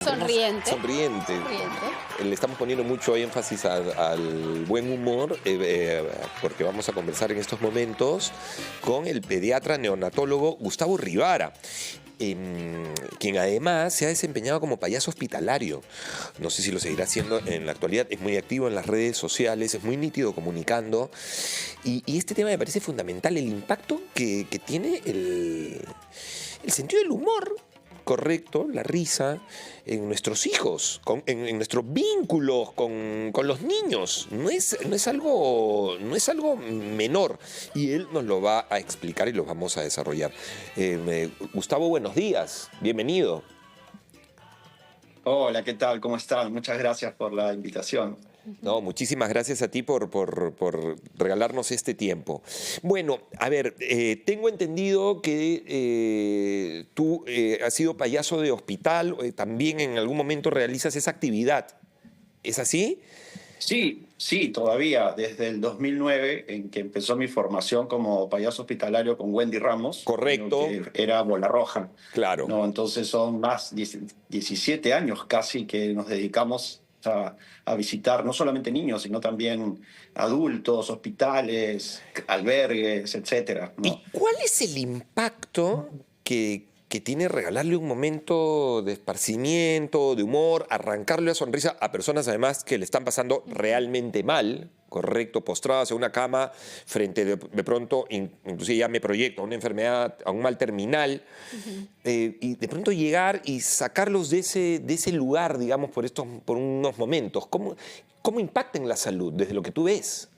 Sonriente. Sonriente. Sonriente. Le estamos poniendo mucho énfasis al buen humor porque vamos a conversar en estos momentos con el pediatra neonatólogo Gustavo Rivara, quien además se ha desempeñado como payaso hospitalario. No sé si lo seguirá haciendo en la actualidad. Es muy activo en las redes sociales, es muy nítido comunicando. Y este tema me parece fundamental, el impacto que tiene el sentido del humor correcto, la risa, en nuestros hijos, en nuestros vínculos con los niños. No es algo menor. Y él nos lo va a explicar y lo vamos a desarrollar. Gustavo, buenos días. Bienvenido. Hola, ¿qué tal? ¿Cómo están? Muchas gracias por la invitación. No, muchísimas gracias a ti por regalarnos este tiempo. Bueno, a ver, tengo entendido que tú has sido payaso de hospital, también en algún momento realizas esa actividad. ¿Es así? Sí, todavía desde el 2009, en que empezó mi formación como payaso hospitalario con Wendy Ramos. Correcto. Que era Bola Roja. Claro. No, entonces son más 17 años casi que nos dedicamos a visitar no solamente niños, sino también adultos, hospitales, albergues, etcétera, ¿no? ¿Y cuál es el impacto que tiene regalarle un momento de esparcimiento, de humor, arrancarle la sonrisa a personas además que le están pasando realmente mal, correcto, postradas en una cama frente de pronto, inclusive ya me proyecto a una enfermedad, a un mal terminal, y de pronto llegar y sacarlos de ese lugar, digamos, por unos momentos? ¿Cómo impacta en la salud desde lo que tú ves?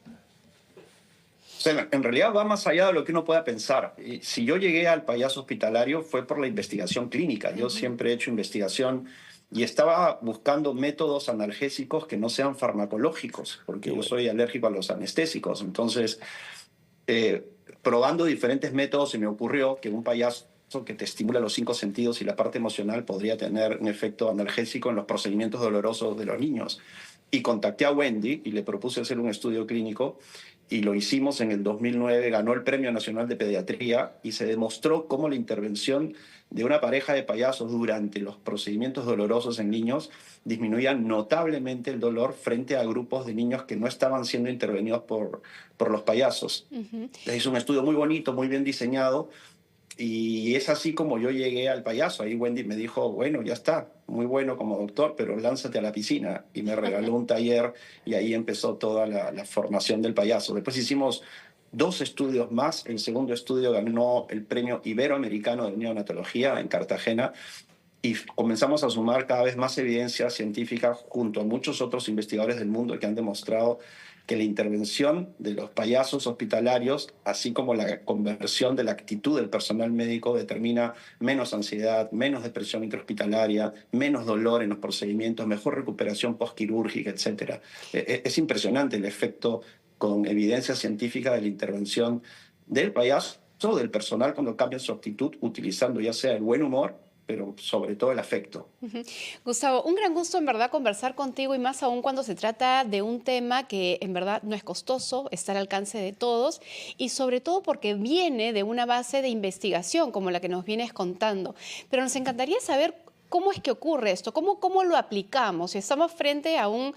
O sea, en realidad va más allá de lo que uno pueda pensar. Y si yo llegué al payaso hospitalario fue por la investigación clínica. Yo siempre he hecho investigación y estaba buscando métodos analgésicos que no sean farmacológicos, porque yo soy alérgico a los anestésicos. Entonces, probando diferentes métodos, se me ocurrió que un payaso que te estimula los 5 sentidos y la parte emocional podría tener un efecto analgésico en los procedimientos dolorosos de los niños. Y contacté a Wendy y le propuse hacer un estudio clínico y lo hicimos en el 2009, ganó el Premio Nacional de Pediatría y se demostró cómo la intervención de una pareja de payasos durante los procedimientos dolorosos en niños disminuía notablemente el dolor frente a grupos de niños que no estaban siendo intervenidos por los payasos. Es un estudio muy bonito, muy bien diseñado. Y es así como yo llegué al payaso. Ahí Wendy me dijo, bueno, ya está, muy bueno como doctor, pero lánzate a la piscina. Y me regaló un taller y ahí empezó toda la formación del payaso. Después hicimos 2 estudios más. El segundo estudio ganó el Premio Iberoamericano de Neonatología en Cartagena. Y comenzamos a sumar cada vez más evidencia científica junto a muchos otros investigadores del mundo que han demostrado que la intervención de los payasos hospitalarios, así como la conversión de la actitud del personal médico, determina menos ansiedad, menos depresión intrahospitalaria, menos dolor en los procedimientos, mejor recuperación postquirúrgica, etc. Es impresionante el efecto con evidencia científica de la intervención del payaso, del personal cuando cambia su actitud, utilizando ya sea el buen humor, pero sobre todo el afecto. Gustavo, un gran gusto en verdad conversar contigo y más aún cuando se trata de un tema que en verdad no es costoso, está al alcance de todos y sobre todo porque viene de una base de investigación como la que nos vienes contando. Pero nos encantaría saber cómo es que ocurre esto, cómo lo aplicamos. Si estamos frente a un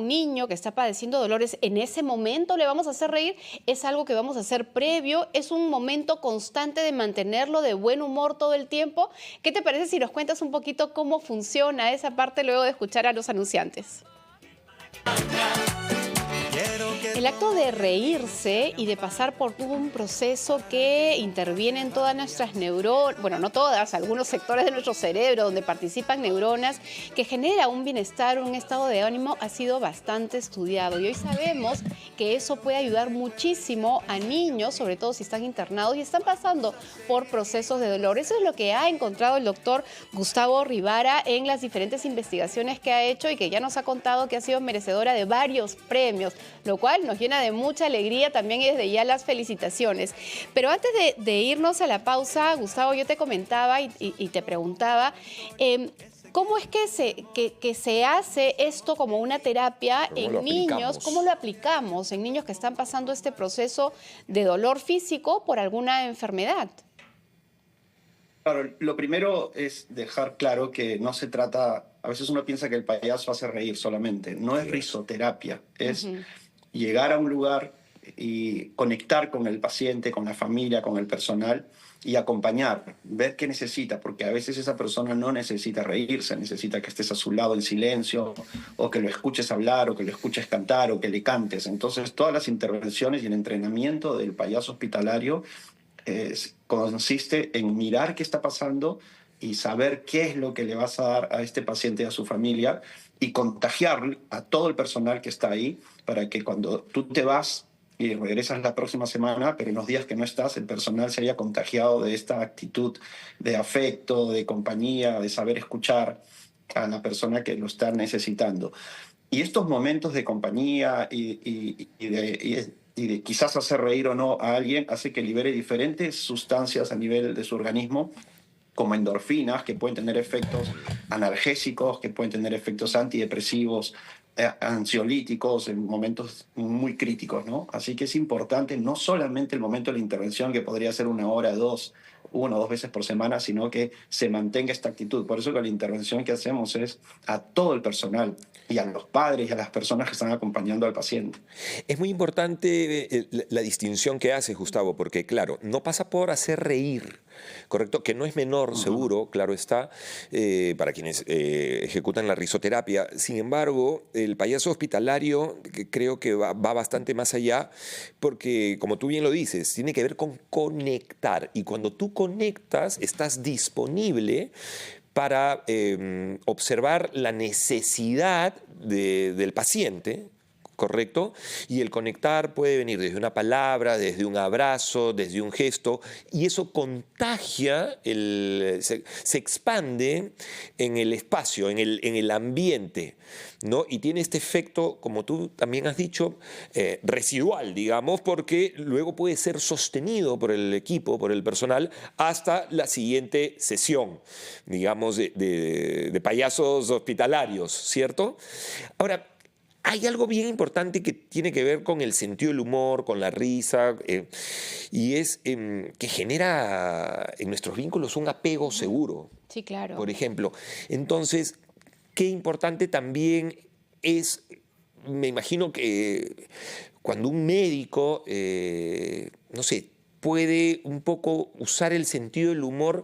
niño que está padeciendo dolores, ¿en ese momento le vamos a hacer reír? ¿Es algo que vamos a hacer previo? ¿Es un momento constante de mantenerlo de buen humor todo el tiempo? ¿Qué te parece si nos cuentas un poquito cómo funciona esa parte luego de escuchar a los anunciantes? El acto de reírse y de pasar por todo un proceso que interviene en todas nuestras neuronas, bueno, no todas, algunos sectores de nuestro cerebro donde participan neuronas, que genera un bienestar, un estado de ánimo, ha sido bastante estudiado. Y hoy sabemos que eso puede ayudar muchísimo a niños, sobre todo si están internados y están pasando por procesos de dolor. Eso es lo que ha encontrado el doctor Gustavo Rivara en las diferentes investigaciones que ha hecho y que ya nos ha contado que ha sido merecedora de varios premios, lo cual nos llena de mucha alegría también y desde ya las felicitaciones. Pero antes de irnos a la pausa, Gustavo, yo te comentaba y te preguntaba, ¿cómo es que se hace esto como una terapia en niños? ¿Cómo lo aplicamos en niños que están pasando este proceso de dolor físico por alguna enfermedad? Claro, lo primero es dejar claro que no se trata, a veces uno piensa que el payaso hace reír solamente, no es Así es. risoterapia, es Ujú. llegar a un lugar y conectar con el paciente, con la familia, con el personal y acompañar, ver qué necesita, porque a veces esa persona no necesita reírse, necesita que estés a su lado en silencio, o que lo escuches hablar, o que lo escuches cantar, o que le cantes. Entonces, todas las intervenciones y el entrenamiento del payaso hospitalario consiste en mirar qué está pasando y saber qué es lo que le vas a dar a este paciente y a su familia y contagiar a todo el personal que está ahí para que cuando tú te vas y regresas la próxima semana, pero en los días que no estás, el personal se haya contagiado de esta actitud de afecto, de compañía, de saber escuchar a la persona que lo está necesitando. Y estos momentos de compañía y de quizás hacer reír o no a alguien hace que libere diferentes sustancias a nivel de su organismo, como endorfinas, que pueden tener efectos analgésicos, que pueden tener efectos antidepresivos, ansiolíticos en momentos muy críticos, ¿no? Así que es importante no solamente el momento de la intervención, que podría ser 1 hora, dos, 1 o 2 veces por semana, sino que se mantenga esta actitud. Por eso que la intervención que hacemos es a todo el personal y a los padres y a las personas que están acompañando al paciente. Es muy importante la distinción que haces, Gustavo, porque claro, no pasa por hacer reír, ¿correcto? Que no es menor, Ujú. seguro, claro está, para quienes ejecutan la risoterapia. Sin embargo, el payaso hospitalario que creo que va bastante más allá, porque como tú bien lo dices, tiene que ver con conectar. Y cuando tú conectas, estás disponible para observar la necesidad del paciente, ¿correcto? Y el conectar puede venir desde una palabra, desde un abrazo, desde un gesto, y eso contagia, se expande en el espacio, en el ambiente, ¿no? Y tiene este efecto, como tú también has dicho, residual, digamos, porque luego puede ser sostenido por el equipo, por el personal, hasta la siguiente sesión, digamos, de payasos hospitalarios, ¿cierto? Ahora, hay algo bien importante que tiene que ver con el sentido del humor, con la risa, y es que genera en nuestros vínculos un apego Ujú. seguro, Sí, por claro. ejemplo. Entonces, qué importante también es, me imagino que cuando un médico, no sé, puede un poco usar el sentido del humor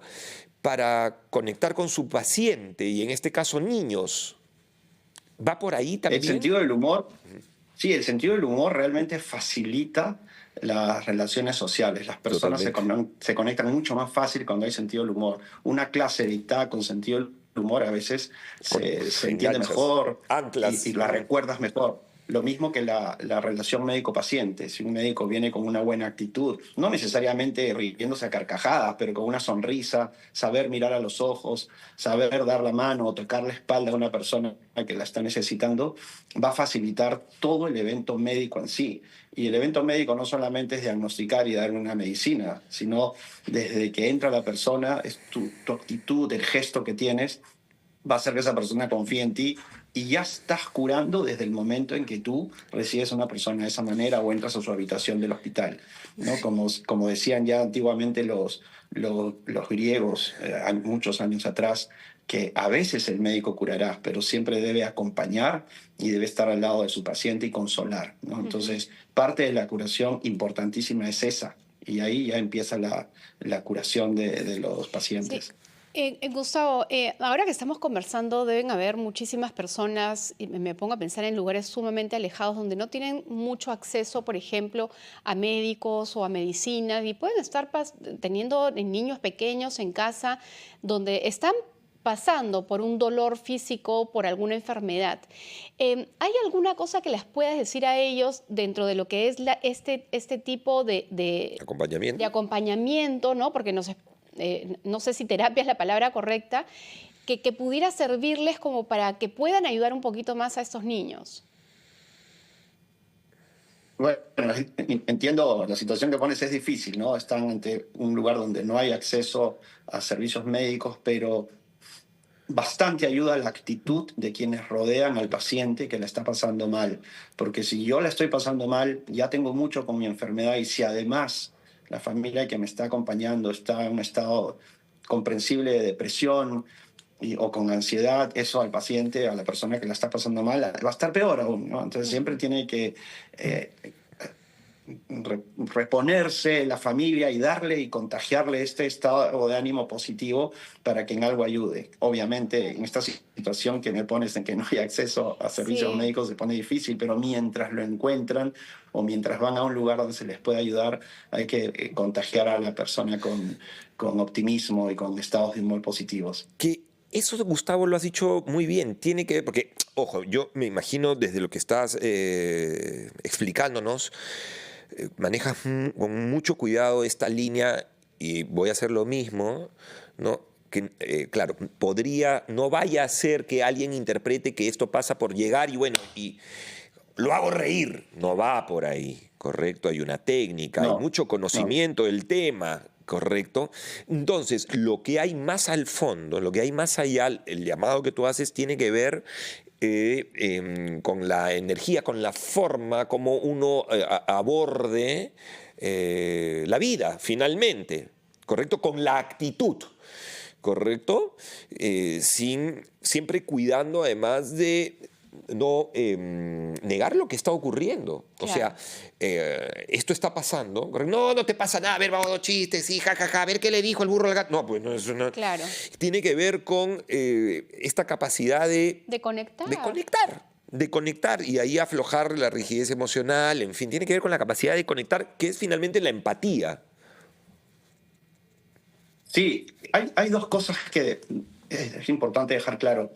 para conectar con su paciente, y en este caso niños. ¿Va por ahí El también? sentido del humor, sí, el sentido del humor realmente facilita las relaciones sociales. Las personas Totalmente. se conectan mucho más fácil cuando hay sentido del humor. Una clase dictada con sentido del humor a veces se entiende Enganchas, mejor y anclas. la recuerdas mejor. Lo mismo que la relación médico-paciente. Si un médico viene con una buena actitud, no necesariamente riéndose a carcajadas, pero con una sonrisa, saber mirar a los ojos, saber dar la mano o tocar la espalda a una persona que la está necesitando, va a facilitar todo el evento médico en sí. Y el evento médico no solamente es diagnosticar y dar una medicina, sino desde que entra la persona, es tu actitud, el gesto que tienes, va a hacer que esa persona confíe en ti y ya estás curando desde el momento en que tú recibes a una persona de esa manera o entras a su habitación del hospital, ¿no? Como decían ya antiguamente los griegos, muchos años atrás, que a veces el médico curará, pero siempre debe acompañar y debe estar al lado de su paciente y consolar, ¿no? Ujú. Entonces, parte de la curación importantísima es esa, y ahí ya empieza la curación de los Sí. pacientes. Gustavo, ahora que estamos conversando, deben haber muchísimas personas, y me pongo a pensar en lugares sumamente alejados donde no tienen mucho acceso, por ejemplo, a médicos o a medicinas, y pueden estar teniendo niños pequeños en casa donde están pasando por un dolor físico, por alguna enfermedad. ¿Hay alguna cosa que les puedas decir a ellos dentro de lo que es este tipo de Acompañamiento. acompañamiento, ¿no? Porque no sé si terapia es la palabra correcta, que pudiera servirles como para que puedan ayudar un poquito más a estos niños. Bueno, entiendo la situación que pones es difícil, ¿no? Están ante un lugar donde no hay acceso a servicios médicos, pero bastante ayuda la actitud de quienes rodean al paciente que la está pasando mal. Porque si yo la estoy pasando mal, ya tengo mucho con mi enfermedad y si además la familia que me está acompañando está en un estado comprensible de depresión o con ansiedad, eso al paciente, a la persona que la está pasando mal, va a estar peor aún, ¿no? Entonces siempre tiene que reponerse la familia y darle y contagiarle este estado de ánimo positivo para que en algo ayude. Obviamente, en esta situación que me pones en que no hay acceso a servicios Sí. médicos se pone difícil, pero mientras lo encuentran o mientras van a un lugar donde se les puede ayudar, hay que contagiar a la persona con optimismo y con estados de humor positivos. Que eso, Gustavo, lo has dicho muy bien. Tiene que ver, porque, ojo, yo me imagino desde lo que estás explicándonos, manejas con mucho cuidado esta línea y voy a hacer lo mismo, ¿no? Que, claro, no vaya a ser que alguien interprete que esto pasa por llegar y bueno, y lo hago reír. No va por ahí, ¿correcto? Hay una técnica, hay No, mucho no. conocimiento del tema, ¿correcto? Entonces, lo que hay más al fondo, lo que hay más allá, el llamado que tú haces tiene que ver con la energía, con la forma como uno aborde la vida, finalmente, ¿correcto? Con la actitud. ¿Correcto? Siempre cuidando además de no negar lo que está ocurriendo. O Claro. sea, esto está pasando. ¿Correcto? No, no te pasa nada. A ver, vamos a dos chistes, sí, jajaja, a ver qué le dijo el burro al gato. No, pues no, eso no. Claro. Tiene que ver con esta capacidad De conectar. de conectar y ahí aflojar la rigidez emocional, en fin, tiene que ver con la capacidad de conectar, que es finalmente la empatía. Sí, hay dos cosas que es importante dejar claro.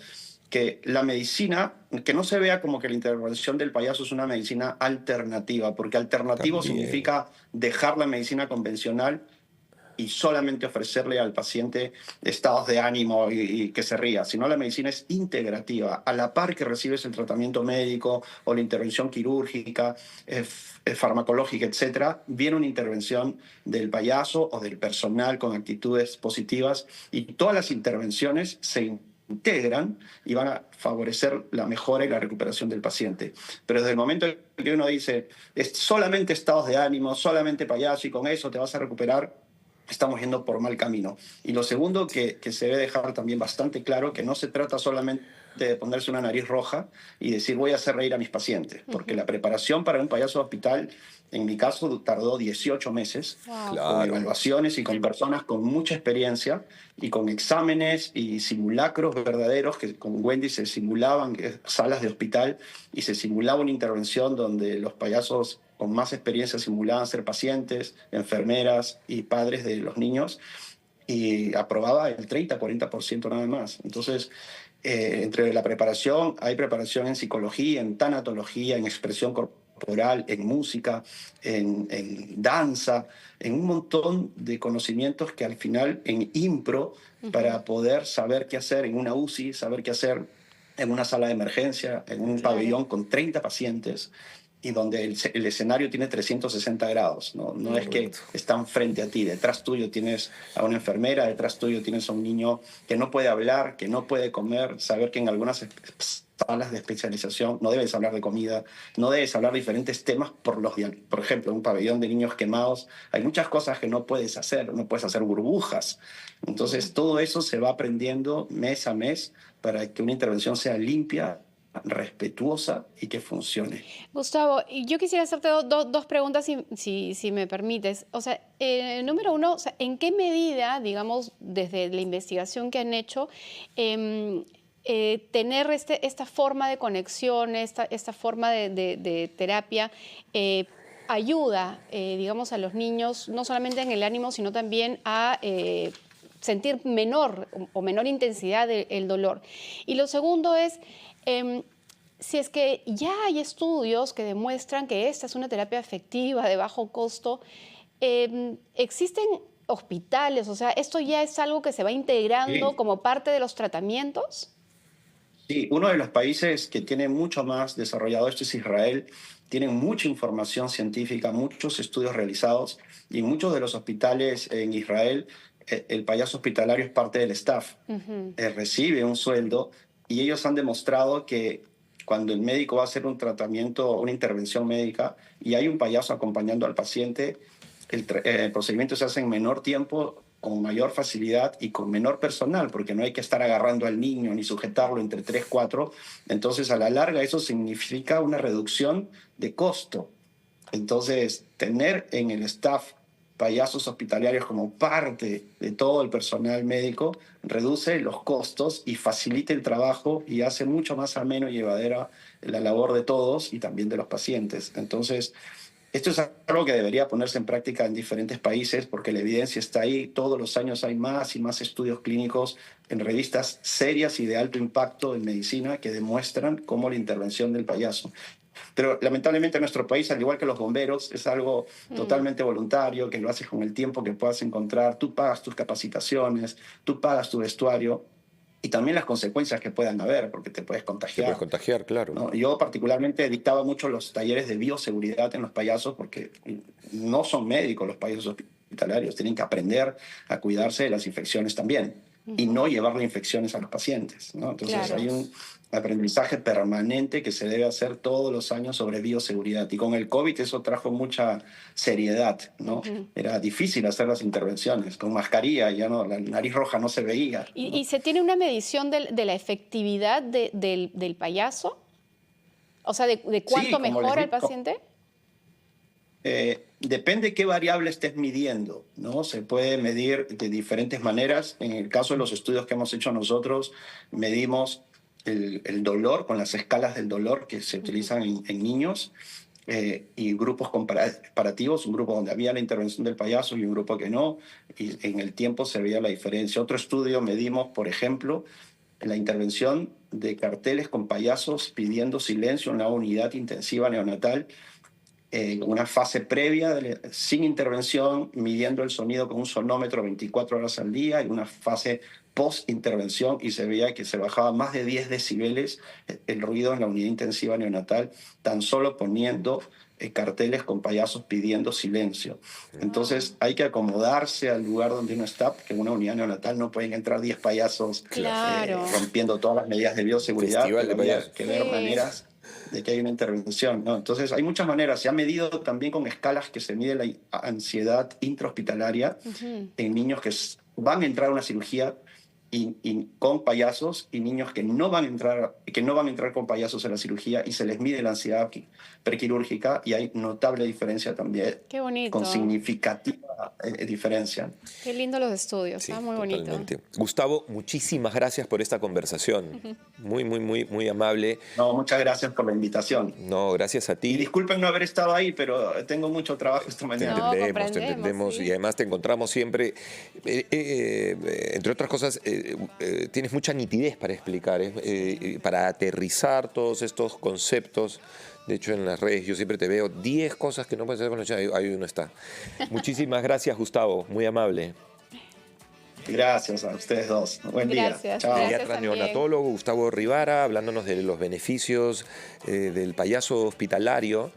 Que la medicina, que no se vea como que la intervención del payaso es una medicina alternativa, porque alternativo También. significa dejar la medicina convencional y solamente ofrecerle al paciente estados de ánimo y que se ría, sino la medicina es integrativa. A la par que recibes el tratamiento médico o la intervención quirúrgica, farmacológica, etcétera, viene una intervención del payaso o del personal con actitudes positivas y todas las intervenciones se integran y van a favorecer la mejora y la recuperación del paciente. Pero desde el momento en que uno dice, es solamente estados de ánimo, solamente payaso y con eso te vas a recuperar, estamos yendo por mal camino. Y lo segundo que se debe dejar también bastante claro, que no se trata solamente de ponerse una nariz roja y decir voy a hacer reír a mis pacientes, porque la preparación para un payaso de hospital, en mi caso, tardó 18 meses, Wow. con Claro. evaluaciones y con personas con mucha experiencia y con exámenes y simulacros verdaderos, que con Wendy se simulaban salas de hospital y se simulaba una intervención donde los payasos con más experiencia simulaban ser pacientes, enfermeras y padres de los niños y aprobaba el 30-40% nada más. Entonces, entre la preparación, hay preparación en psicología, en tanatología, en expresión corporal, en música, en danza, en un montón de conocimientos que al final en impro, para poder saber qué hacer en una UCI, saber qué hacer en una sala de emergencia, en un Claro. pabellón con 30 pacientes y donde el escenario tiene 360 grados, ¿no? No es que Correcto. están frente a ti, detrás tuyo tienes a una enfermera, detrás tuyo tienes a un niño que no puede hablar, que no puede comer, saber que en algunas salas de especialización no debes hablar de comida, no debes hablar de diferentes temas por ejemplo, en un pabellón de niños quemados, hay muchas cosas que no puedes hacer, no puedes hacer burbujas. Entonces, todo eso se va aprendiendo mes a mes para que una intervención sea limpia, respetuosa y que funcione. Gustavo, y yo quisiera hacerte dos preguntas, si me permites. O sea, número uno, o sea, ¿en qué medida, digamos, desde la investigación que han hecho, em, tener esta forma de conexión, esta forma de terapia, ayuda, digamos, a los niños, no solamente en el ánimo, sino también a sentir menor o menor intensidad del dolor? Y lo segundo es, si es que ya hay estudios que demuestran que esta es una terapia efectiva de bajo costo, ¿existen hospitales? O sea, ¿esto ya es algo que se va integrando Sí. como parte de los tratamientos? Sí, uno de los países que tiene mucho más desarrollado esto es Israel. Tienen mucha información científica, muchos estudios realizados y en muchos de los hospitales en Israel el payaso hospitalario es parte del staff, Ujú. recibe un sueldo y ellos han demostrado que cuando el médico va a hacer un tratamiento, una intervención médica y hay un payaso acompañando al paciente, el procedimiento se hace en menor tiempo con mayor facilidad y con menor personal, porque no hay que estar agarrando al niño ni sujetarlo entre 3, 4. Entonces, a la larga, eso significa una reducción de costo. Entonces, tener en el staff payasos hospitalarios como parte de todo el personal médico reduce los costos y facilita el trabajo y hace mucho más ameno y llevadera la labor de todos y también de los pacientes. Entonces, esto es algo que debería ponerse en práctica en diferentes países porque la evidencia está ahí. Todos los años hay más y más estudios clínicos en revistas serias y de alto impacto en medicina que demuestran cómo la intervención del payaso. Pero lamentablemente en nuestro país, al igual que los bomberos, es algo totalmente voluntario, que lo haces con el tiempo que puedas encontrar. Tú pagas tus capacitaciones, tú pagas tu vestuario y también las consecuencias que puedan haber, porque te puedes Te contagiar. puedes contagiar, claro. ¿No? Yo particularmente dictaba mucho los talleres de bioseguridad en los payasos porque no son médicos los payasos hospitalarios, tienen que aprender a cuidarse de las infecciones también y no llevarle infecciones a los pacientes, ¿no? Entonces Claro. hay un aprendizaje permanente que se debe hacer todos los años sobre bioseguridad y con el COVID eso trajo mucha seriedad, ¿no? Era difícil hacer las intervenciones, con mascarilla ya no, la nariz roja no se veía, ¿no? ¿Y se tiene una medición de la efectividad del payaso? O sea, ¿de cuánto como les mejora el digo, paciente? Depende qué variable estés midiendo, ¿no? Se puede medir de diferentes maneras. En el caso de los estudios que hemos hecho nosotros, medimos el dolor con las escalas del dolor que se utilizan en niños y grupos comparativos, un grupo donde había la intervención del payaso y un grupo que no, y en el tiempo se veía la diferencia. Otro estudio medimos, por ejemplo, la intervención de carteles con payasos pidiendo silencio en la unidad intensiva neonatal, una fase previa sin intervención, midiendo el sonido con un sonómetro 24 horas al día, y una fase post-intervención, y se veía que se bajaba más de 10 decibeles el ruido en la unidad intensiva neonatal, tan solo poniendo carteles con payasos pidiendo silencio. Entonces hay que acomodarse al lugar donde uno está, porque en una unidad neonatal no pueden entrar 10 payasos Claro. rompiendo todas las medidas de bioseguridad, Festival de pero había payasos. que ver Sí. maneras de que hay una intervención, ¿no? Entonces hay muchas maneras. Se ha medido también con escalas que se mide la ansiedad intrahospitalaria en niños que van a entrar a una cirugía y con payasos, y niños que no van a entrar con payasos a la cirugía, y se les mide la ansiedad prequirúrgica y hay notable diferencia también, Qué bonito. con significativa diferencia. Qué lindo los estudios, Sí, está muy bonito. totalmente. Gustavo, muchísimas gracias por esta conversación. Muy, muy, muy, muy amable. No, muchas gracias por la invitación. No, gracias a Y ti. disculpen no haber estado ahí, pero tengo mucho trabajo esta Te mañana. No, entendemos, te comprendemos, entendemos sí. y además te encontramos siempre. Entre otras cosas, tienes mucha nitidez para explicar, para aterrizar todos estos conceptos. De hecho, en las redes yo siempre te veo 10 cosas que no puedes hacer con los chicos, ahí uno está. Muchísimas gracias, Gustavo, muy amable. Gracias a ustedes dos. Buen día. Gracias, Chao. gracias. Pediatra también. neonatólogo Gustavo Rivara, hablándonos de los beneficios del payaso hospitalario.